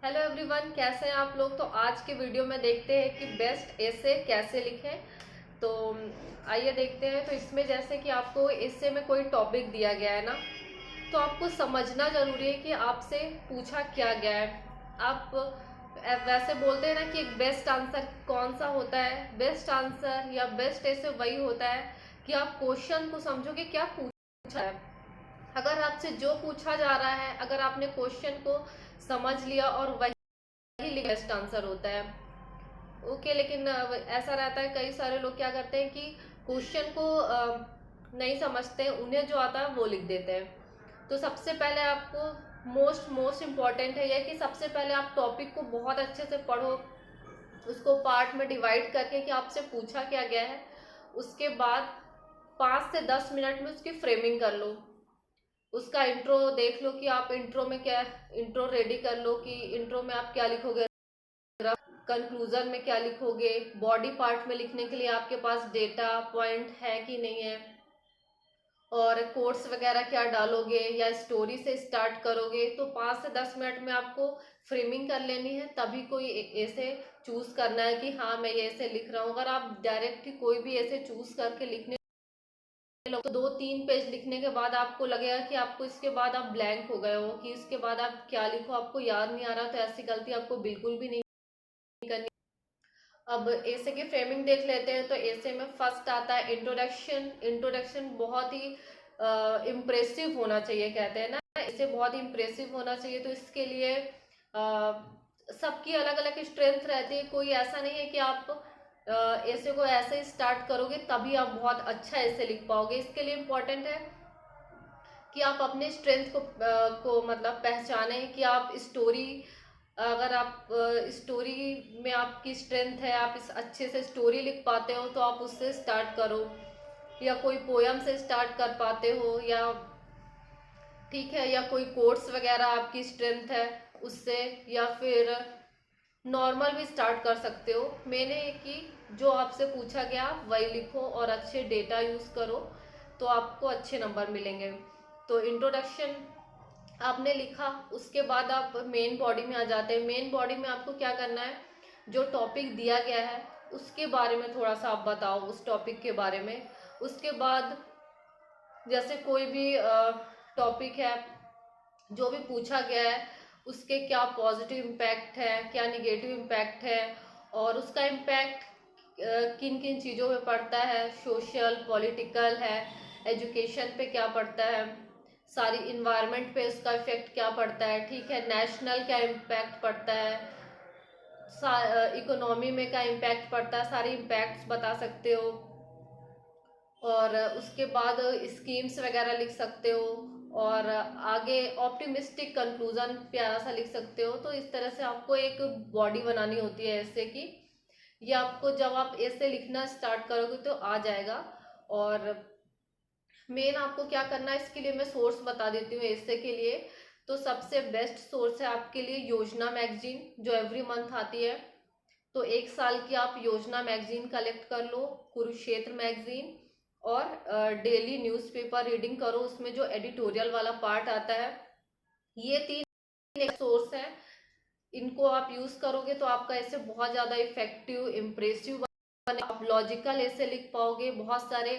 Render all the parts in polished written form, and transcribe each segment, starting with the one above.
Hello everyone, कैसे हैं आप लोग। तो आज के वीडियो में देखते हैं कि बेस्ट एसे कैसे लिखें। तो आइए देखते हैं। तो इसमें जैसे कि आपको एसे में कोई टॉपिक दिया गया है ना, तो आपको समझना जरूरी है कि आपसे पूछा क्या गया है। आप वैसे बोलते हैं ना कि एक बेस्ट आंसर कौन सा होता है। बेस्ट आंसर या बेस्ट एसे वही होता है कि आप क्वेश्चन को समझो कि क्या पूछा है। अगर आपसे जो पूछा जा रहा है, अगर आपने क्वेश्चन को समझ लिया और वही बेस्ट आंसर होता है। ओके, लेकिन ऐसा रहता है, कई सारे लोग क्या करते हैं कि क्वेश्चन को नहीं समझते, उन्हें जो आता है वो लिख देते हैं। तो सबसे पहले आपको मोस्ट इम्पॉर्टेंट है यह कि सबसे पहले आप टॉपिक को बहुत अच्छे से पढ़ो, उसको पार्ट में डिवाइड करके कि आपसे पूछा क्या गया है। उसके बाद 5 से 10 मिनट में उसकी फ्रेमिंग कर लो, उसका इंट्रो देख लो कि आप इंट्रो में क्या, इंट्रो रेडी कर लो कि इंट्रो में आप क्या लिखोगे, कंक्लूजन में क्या लिखोगे, बॉडी पार्ट में लिखने के लिए आपके पास डेटा पॉइंट है कि नहीं है, और कोट्स वगैरह क्या डालोगे या स्टोरी से स्टार्ट करोगे। तो 5 से 10 मिनट में आपको फ्रेमिंग कर लेनी है, तभी कोई ऐसे चूज करना है कि हाँ मैं ये ऐसे लिख रहा हूँ। अगर आप डायरेक्ट कोई भी ऐसे चूज करके लिखने तो 2-3 पेज लिखने के बाद आपको लगेगा कि आपको इसके बाद आप ब्लैंक हो गए हो कि इसके बाद आप क्या लिखो, आपको याद नहीं आ रहा। तो ऐसी गलती आपको बिल्कुल भी नहीं करनी। अब एसे की फ्रेमिंग देख लेते हैं। तो एसे में फर्स्ट आता है इंट्रोडक्शन। इंट्रोडक्शन बहुत ही इम्प्रेसिव होना चाहिए, कहते हैं ना, इसे बहुत ही इम्प्रेसिव होना चाहिए। तो इसके लिए सबकी अलग अलग स्ट्रेंथ रहती है। कोई ऐसा नहीं है कि आप ऐसे को ऐसे ही स्टार्ट करोगे तभी आप बहुत अच्छा ऐसे लिख पाओगे। इसके लिए इम्पोर्टेंट है कि आप अपने स्ट्रेंथ को मतलब पहचाने कि आप स्टोरी, अगर आप स्टोरी में आपकी स्ट्रेंथ है, आप इस अच्छे से स्टोरी लिख पाते हो तो आप उससे स्टार्ट करो, या कोई पोयम से स्टार्ट कर पाते हो, या ठीक है, या कोई कोट्स वगैरह आपकी स्ट्रेंथ है उससे, या फिर नॉर्मल भी स्टार्ट कर सकते हो। मैंने कि जो आपसे पूछा गया आप वही लिखो और अच्छे डेटा यूज करो, तो आपको अच्छे नंबर मिलेंगे। तो इंट्रोडक्शन आपने लिखा, उसके बाद आप मेन बॉडी में आ जाते हैं। मेन बॉडी में आपको क्या करना है, जो टॉपिक दिया गया है उसके बारे में थोड़ा सा आप बताओ, उस टॉपिक के बारे में। उसके बाद जैसे कोई भी टॉपिक है, जो भी पूछा गया है उसके क्या पॉजिटिव इम्पैक्ट है, क्या निगेटिव इम्पैक्ट है, और उसका इम्पैक्ट किन किन चीज़ों में पड़ता है, सोशल पॉलिटिकल है, एजुकेशन पे क्या पड़ता है, सारी इन्वायरमेंट पे उसका इफेक्ट क्या पड़ता है, ठीक है, नेशनल क्या इम्पैक्ट पड़ता है, इकोनॉमी में क्या इम्पैक्ट पड़ता है, सारे इम्पैक्ट्स बता सकते हो। और उसके बाद स्कीम्स वगैरह लिख सकते हो, और आगे ऑप्टिमिस्टिक कंक्लूजन प्यारा सा लिख सकते हो। तो इस तरह से आपको एक बॉडी बनानी होती है ऐसे की। ये आपको जब आप ऐसे लिखना स्टार्ट करोगे तो आ जाएगा। और मेन आपको क्या करना है, इसके लिए मैं सोर्स बता देती हूँ ऐसे के लिए। तो सबसे बेस्ट सोर्स है आपके लिए योजना मैगजीन, जो एवरी मंथ आती है। तो 1 साल की आप योजना मैगजीन कलेक्ट कर लो, कुरुक्षेत्र मैगजीन, और डेली न्यूज़पेपर रीडिंग करो, उसमें जो एडिटोरियल वाला पार्ट आता है। ये 3 एक सोर्स है, इनको आप यूज करोगे तो आपका ऐसे बहुत ज्यादा इफेक्टिव इम्प्रेसिव बने, आप लॉजिकल ऐसे लिख पाओगे, बहुत सारे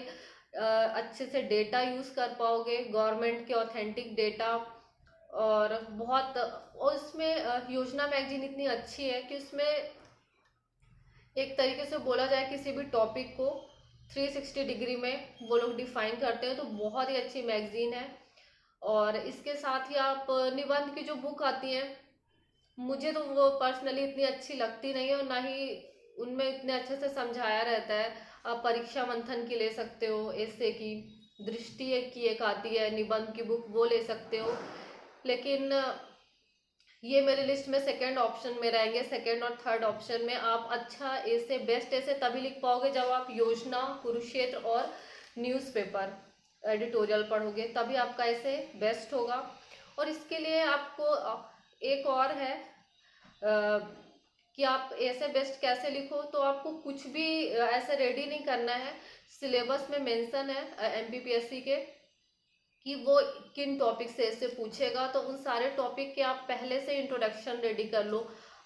अच्छे से डेटा यूज कर पाओगे, गवर्नमेंट के ऑथेंटिक डेटा। और बहुत, और इसमें योजना मैगजीन इतनी अच्छी है कि उसमें एक तरीके से बोला जाए किसी भी टॉपिक को 360 डिग्री में वो लोग डिफाइन करते हैं। तो बहुत ही अच्छी मैगजीन है। और इसके साथ ही आप निबंध की जो बुक आती है, मुझे तो वो पर्सनली इतनी अच्छी लगती नहीं है, और ना ही उनमें इतने अच्छे से समझाया रहता है। आप परीक्षा मंथन की ले सकते हो, ऐसे की दृष्टि की एक आती है निबंध की बुक, वो ले सकते हो। लेकिन ये मेरी लिस्ट में सेकंड ऑप्शन में रहेंगे। सेकंड और थर्ड ऑप्शन में आप अच्छा ऐसे बेस्ट ऐसे तभी लिख पाओगे जब आप योजना, कुरुक्षेत्र और न्यूज़पेपर एडिटोरियल पढ़ोगे, तभी आपका ऐसे बेस्ट होगा। और इसके लिए आपको एक और है कि आप ऐसे बेस्ट कैसे लिखो। तो आपको कुछ भी ऐसे रेडी नहीं करना है। सिलेबस में मेंशन है एमपीपीएससी के कि वो किन टॉपिक से ऐसे पूछेगा, तो उन सारे टॉपिक के आप पहले से इंट्रोडक्शन रेडी कर लो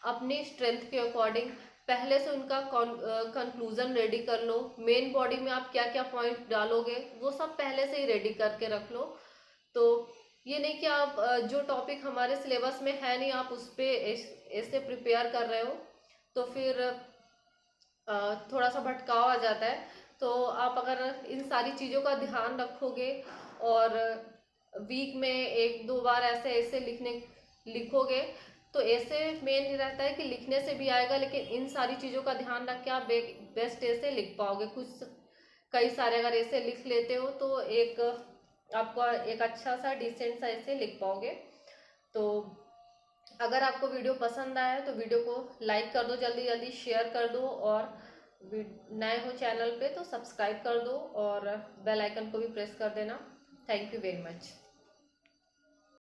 अपनी स्ट्रेंथ के अकॉर्डिंग, पहले से उनका कंक्लूजन रेडी कर लो, मेन बॉडी में आप क्या क्या पॉइंट डालोगे वो सब पहले से ही रेडी करके रख लो। तो ये नहीं कि आप जो टॉपिक हमारे सिलेबस में है नहीं आप उस पर ऐसे प्रिपेयर कर रहे हो, तो फिर थोड़ा सा भटकाव आ जाता है। तो आप अगर इन सारी चीज़ों का ध्यान रखोगे और वीक में एक दो बार ऐसे ऐसे लिखोगे, तो ऐसे मेन रहता है कि लिखने से भी आएगा, लेकिन इन सारी चीज़ों का ध्यान रख के आप बेस्ट ऐसे लिख पाओगे। कुछ कई सारे अगर ऐसे लिख लेते हो तो एक आपका एक अच्छा सा डिसेंट सा ऐसे लिख पाओगे। तो अगर आपको वीडियो पसंद आया तो वीडियो को लाइक कर दो, जल्दी जल्दी शेयर कर दो, और नए हो चैनल पे तो सब्सक्राइब कर दो और बेल आइकन को भी प्रेस कर देना। Thank you very much.